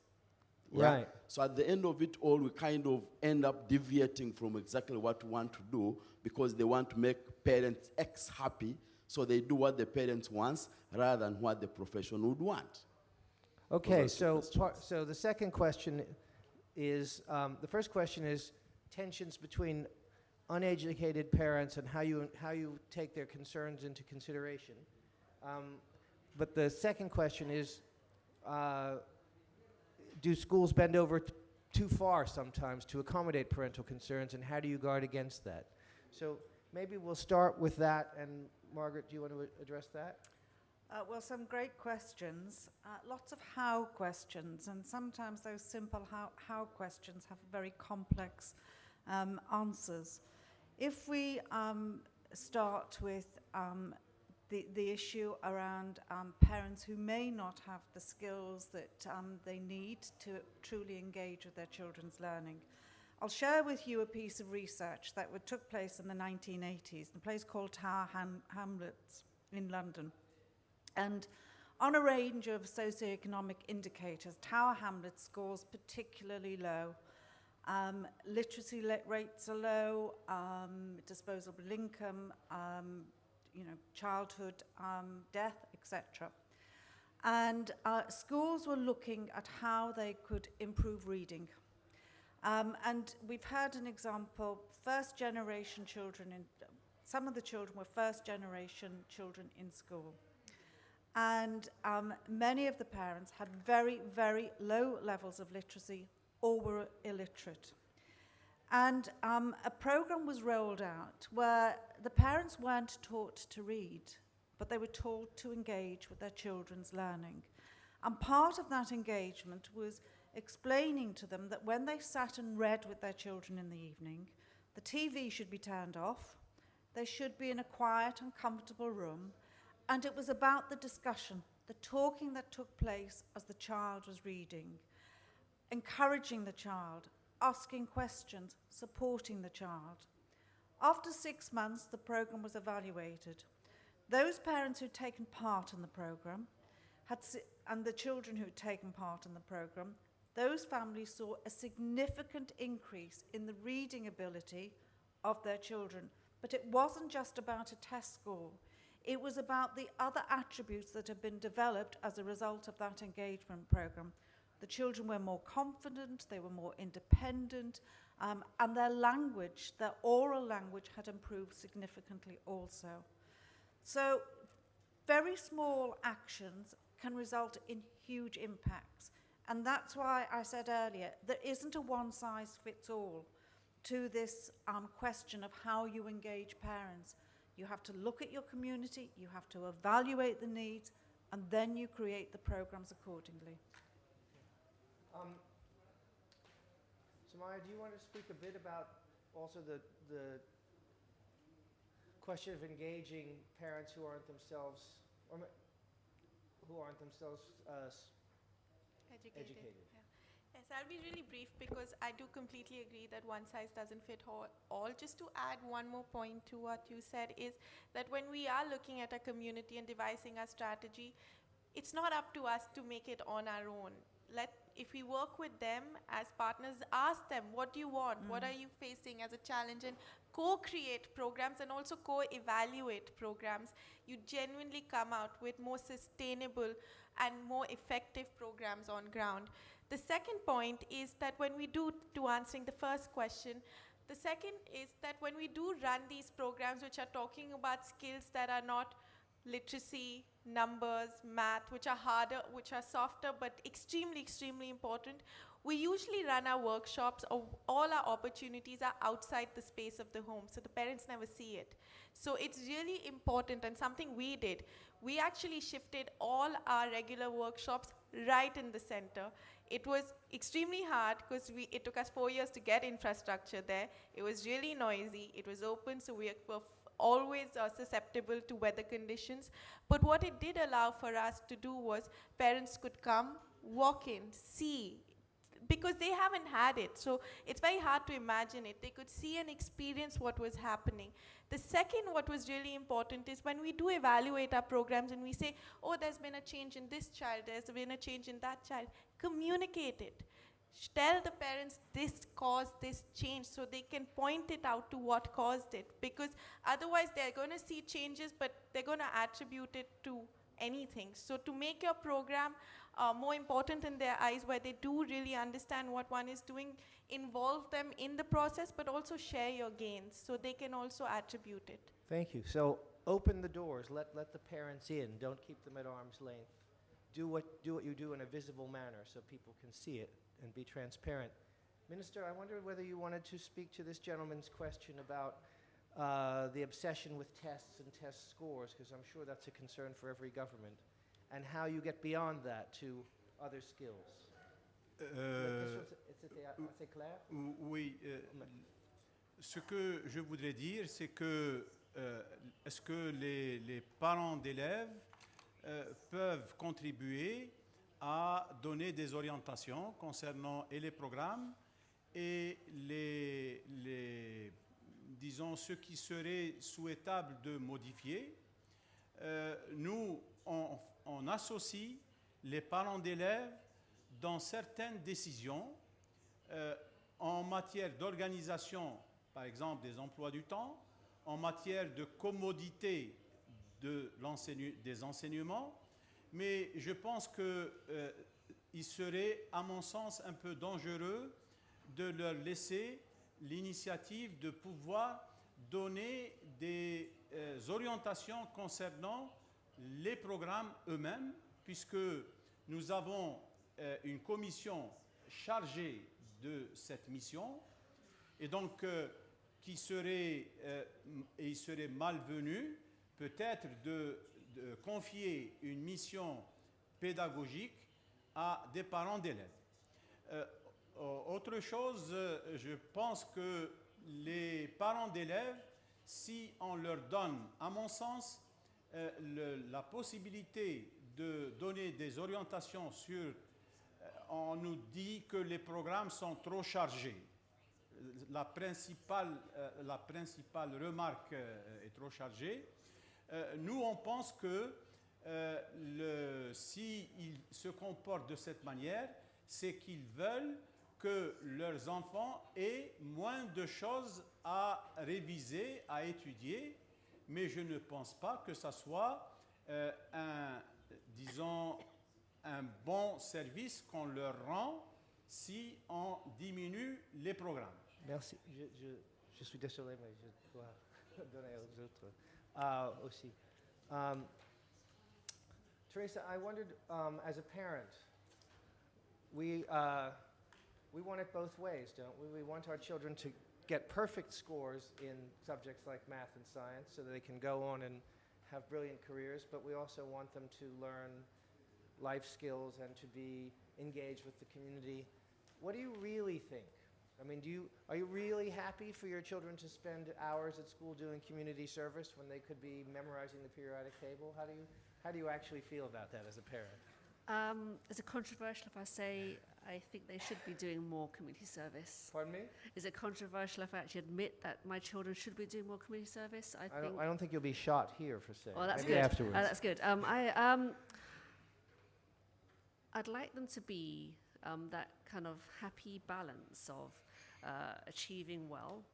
Yeah? Right. So at the end of it all, we kind of end up deviating from exactly what we want to do because they want to make parents X happy, so they do what the parents want rather than what the profession would want. Okay, Those are two questions. so the second question is, the first question is tensions between uneducated parents and how you take their concerns into consideration. But the second question is, do schools bend over too far sometimes to accommodate parental concerns, and how do you guard against that? So maybe we'll start with that, and Margaret, do you want to address that? Well, some great questions, lots of how questions, and sometimes those simple how questions have very complex answers. If we start with the issue around parents who may not have the skills that they need to truly engage with their children's learning, I'll share with you a piece of research that took place in the 1980s, in a place called Tower Hamlets in London. And on a range of socioeconomic indicators, Tower Hamlets scores particularly low. Literacy rates are low, disposable income, childhood death, etc. And schools were looking at how they could improve reading. And we've had an example, first-generation children, some of the children were first-generation children in school. And many of the parents had very, very low levels of literacy or were illiterate. And a program was rolled out where the parents weren't taught to read, but they were taught to engage with their children's learning. And part of that engagement was explaining to them that when they sat and read with their children in the evening, the TV should be turned off, they should be in a quiet and comfortable room, and it was about the discussion, the talking that took place as the child was reading, encouraging the child, asking questions, supporting the child. After 6 months, the program was evaluated. Those parents who'd taken part in the program, and the children who'd taken part in the program, those families saw a significant increase in the reading ability of their children. But it wasn't just about a test score. It was about the other attributes that have been developed as a result of that engagement program. The children were more confident, they were more independent, and their language, their oral language, had improved significantly also. So very small actions can result in huge impacts. And that's why I said earlier, there isn't a one-size-fits-all to this question of how you engage parents. You have to look at your community, you have to evaluate the needs, and then you create the programs accordingly. Samaya, do you want to speak a bit about also the question of engaging parents who aren't themselves, educated? Yeah. Yes, I'll be really brief because I do completely agree that one size doesn't fit all. Just to add one more point to what you said is that when we are looking at a community and devising a strategy, it's not up to us to make it on our own. If we work with them as partners, ask them, what do you want? What are you facing as a challenge? And co-create programs and also co-evaluate programs. You genuinely come out with more sustainable and more effective programs on ground. The second point is that when we do, to answering the first question, the second is that when we do run these programs which are talking about skills that are not literacy, numbers, math, which are harder, which are softer, but extremely, extremely important, we usually run our workshops, or all our opportunities are outside the space of the home, so the parents never see it. So it's really important, and something we did, we actually shifted all our regular workshops right in the center. It was extremely hard because it took us 4 years to get infrastructure there. It was really noisy, it was open, so we were always susceptible to weather conditions. But what it did allow for us to do was parents could come, walk in, see, because they haven't had it. So it's very hard to imagine it. They could see and experience what was happening. The second, what was really important is when we do evaluate our programs and we say, oh, there's been a change in this child, there's been a change in that child, communicate it. Tell the parents this caused this change so they can point it out to what caused it, because otherwise they're going to see changes but they're going to attribute it to anything. So to make your program more important in their eyes, where they do really understand what one is doing, involve them in the process but also share your gains so they can also attribute it. Thank you. So open the doors, let the parents in, don't keep them at arm's length. Do what you do in a visible manner so people can see it and be transparent. Minister, I wonder whether you wanted to speak to this gentleman's question about the obsession with tests and test scores, because I'm sure that's a concern for every government, and how you get beyond that to other skills. C'était assez clair? Oui. Ce que je voudrais dire, c'est que est-ce que les parents d'élèves peuvent contribuer à donner des orientations concernant et les programmes et disons, ce qui serait souhaitable de modifier. Nous, on associe les parents d'élèves dans certaines décisions en matière d'organisation, par exemple des emplois du temps, en matière de commodité des enseignements, mais je pense qu'il serait, à mon sens, un peu dangereux de leur laisser l'initiative de pouvoir donner des orientations concernant les programmes eux-mêmes, puisque nous avons une commission chargée de cette mission, et donc il serait malvenu peut-être de confier une mission pédagogique à des parents d'élèves. Autre chose, je pense que les parents d'élèves, si on leur donne, à mon sens, la possibilité de donner des orientations sur, on nous dit que les programmes sont trop chargés. La principale remarque est trop chargée. Nous, on pense que s'ils se comportent de cette manière, c'est qu'ils veulent que leurs enfants aient moins de choses à réviser, à étudier, mais je ne pense pas que ça soit disons, un bon service qu'on leur rend si on diminue les programmes. Merci. Je suis désolé, mais je dois donner aux autres aussi. Teresa, I wondered, as a parent, we want it both ways, don't we? We want our children to get perfect scores in subjects like math and science so that they can go on and have brilliant careers, but we also want them to learn life skills and to be engaged with the community. What do you really think? I mean, are you really happy for your children to spend hours at school doing community service when they could be memorizing the periodic table? How do you actually feel about that as a parent? Is it controversial if I say I think they should be doing more community service? Pardon me? Is it controversial if I actually admit that my children should be doing more community service? I don't think you'll be shot here for saying. Well, that's Maybe good. Afterwards. That's good. I'd like them to be that kind of happy balance of achieving well,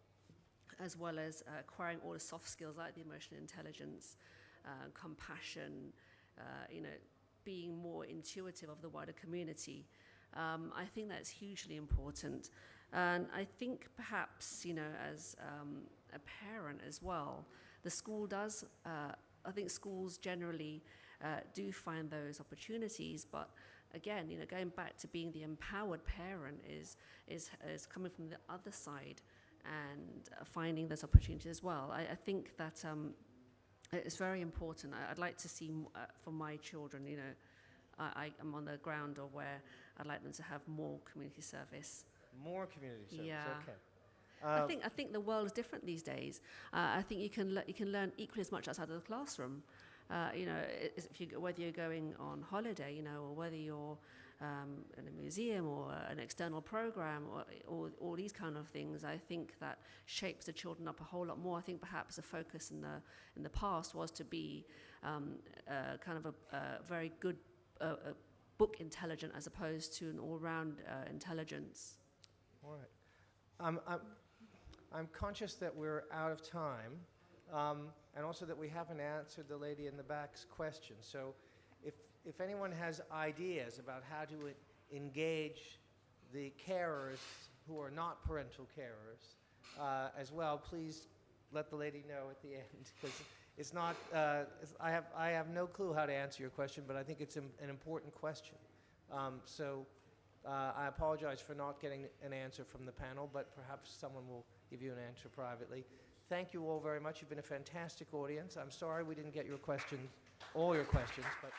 as well as acquiring all the soft skills like the emotional intelligence, compassion, being more intuitive of the wider community. I think that's hugely important. And I think perhaps, as a parent as well, the school does, I think schools generally do find those opportunities, but again, going back to being the empowered parent is coming from the other side and finding those opportunities as well. I think that it's very important. I'd like to see for my children, I'm on the ground of where I'd like them to have more community service. More community service, Yeah. okay. I think the world is different these days. I think you can learn equally as much outside of the classroom. Whether you're going on holiday, or whether you're in a museum or an external program or all these kind of things, I think that shapes the children up a whole lot more. I think perhaps the focus in the past was to be kind of a very good book intelligent as opposed to an all-round intelligence. All right. I'm conscious that we're out of time, and also that we haven't answered the lady in the back's question. So if anyone has ideas about how to engage the carers who are not parental carers as well, please let the lady know at the end, because it's not, I have no clue how to answer your question, but I think it's an important question. I apologize for not getting an answer from the panel, but perhaps someone will give you an answer privately. Thank you all very much. You've been a fantastic audience. I'm sorry we didn't get all your questions, but